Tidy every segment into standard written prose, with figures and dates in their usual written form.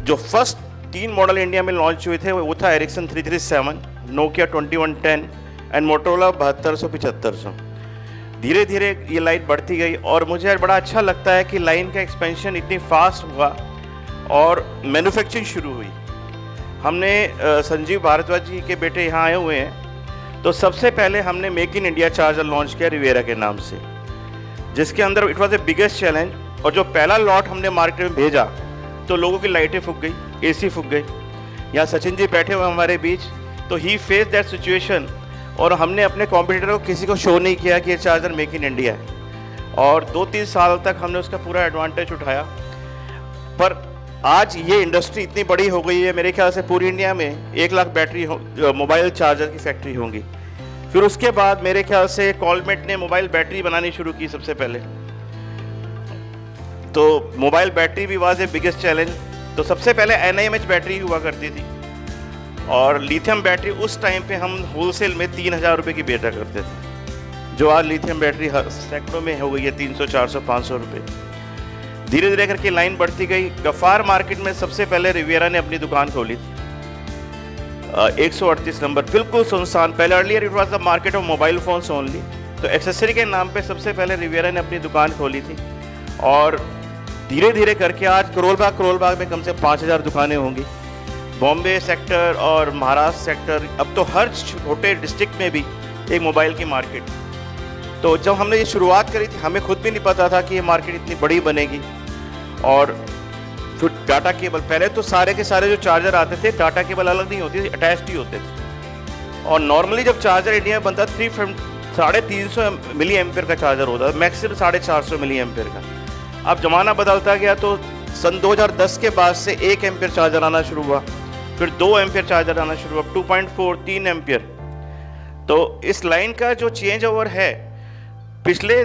जो first 3 model India में launch हुए थे वो था एरिक्सन 337, नोकिया 2110 एंड मोटोरोला 7200-7500। धीरे धीरे ये लाइन बढ़ती गई और मुझे बड़ा अच्छा लगता है कि लाइन का एक्सपेंशन इतनी फास्ट हुआ और मैन्युफैक्चरिंग शुरू हुई। हमने संजीव भारद्वाज जी के बेटे यहाँ आए हुए हैं, तो सबसे पहले हमने make in India charger launch किया रिवेरा के नाम से, जिसके अंदर it was a biggest challenge. और जो पहला लॉट हमने मार्केट में भेजा तो लोगों की लाइटें फूक गई, एसी फूक गई। यहाँ सचिन जी बैठे हुए हमारे बीच, तो ही फेस दैट सिचुएशन और हमने अपने कॉम्पिटिटर को किसी को शो नहीं किया कि ये चार्जर मेक इन इंडिया है और 2-3 साल तक हमने उसका पूरा एडवांटेज उठाया। पर आज ये इंडस्ट्री इतनी बड़ी हो गई है, मेरे ख्याल से पूरी इंडिया में 1 लाख बैटरी मोबाइल चार्जर की फैक्ट्री होंगी। फिर उसके बाद मेरे ख्याल से कॉलमेट ने मोबाइल बैटरी बनानी शुरू की सबसे पहले, तो मोबाइल बैटरी भी वाज ए बिगेस्ट चैलेंज। तो सबसे पहले NIMH बैटरी हुआ करती थी और लिथियम बैटरी उस टाइम पे हम होलसेल में 3000 रुपये की बेचा करते थे, जो आज लिथियम बैटरी सैकड़ों में हो गई है, 300, 400, 500 रुपये। धीरे धीरे करके लाइन बढ़ती गई। गफ़ार मार्केट में सबसे पहले रिवेरा ने अपनी दुकान खोली थी, 138 नंबर, बिल्कुल सुनसान। पहले earlier it was the market of mobile phones only, तो एक्सेसरी के नाम पे सबसे पहले रिवेरा ने अपनी दुकान खोली थी और धीरे धीरे करके आज करोल बाग में कम से 5000 दुकानें होंगी। बॉम्बे सेक्टर और महाराष्ट्र सेक्टर, अब तो हर छोटे डिस्ट्रिक्ट में भी एक मोबाइल की मार्केट। तो जब हमने ये शुरुआत करी थी हमें खुद भी नहीं पता था कि ये मार्केट इतनी बड़ी बनेगी। और फिर डाटा केबल, पहले तो सारे के सारे जो चार्जर आते थे डाटा केबल अलग नहीं होती थी, अटैच्ड ही होते थे। और नॉर्मली जब चार्जर इंडिया में बनता 350 मिली एम्पेयर का चार्जर होता था, मैक्सिमम 450 मिली एम्पेयर का। अब ज़माना बदलता गया तो सन 2010 के बाद से 1 एम्पेयर चार्जर आना शुरू हुआ, फिर 2 एम्पेयर चार्जर आना शुरू हुआ, 2.4, 3 एम्पेयर। तो इस लाइन का जो चेंज ओवर है पिछले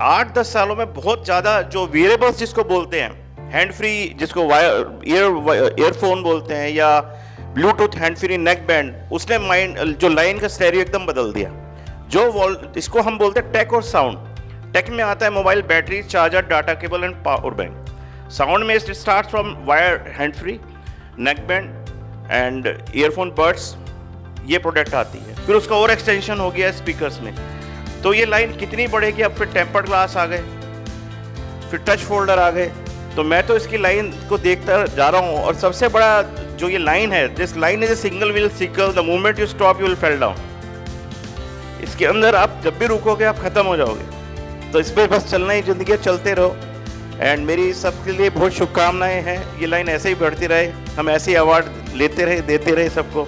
8-10 सालों में बहुत ज़्यादा, जो वेयरेबल्स जिसको बोलते हैं, हैंड फ्री जिसको ईयरफोन बोलते हैं या Bluetooth hand free neck band, उसने जो लाइन का स्टेरियो एकदम बदल दिया। इसको हम बोलते हैं टेक और साउंड। टेक में आता है mobile battery, charger, data cable and power bank. Sound में it start from wire, hand free, neck band and earphone buds, ये प्रोडक्ट आती है। फिर उसका और एक्सटेंशन हो गया स्पीकर्स में। तो ये लाइन कितनी बढ़ेगी, अब फिर टेम्पर्ड ग्लास आ गए, फिर टच फोल्डर आ गए। तो मैं तो इसकी लाइन को देखता जा रहा हूँ। और सबसे बड़ा जो ये लाइन है, this line is a single wheel cycle, the moment you stop you will fell down. इसके अंदर आप जब भी रुकोगे आप खत्म हो जाओगे। तो इस पर बस चलना ही ज़िंदगी, चलते रहो। एंड मेरी सबके लिए बहुत शुभकामनाएं हैं, ये लाइन ऐसे ही बढ़ती रहे, हम ऐसे ही अवार्ड लेते रहे, देते रहे सबको।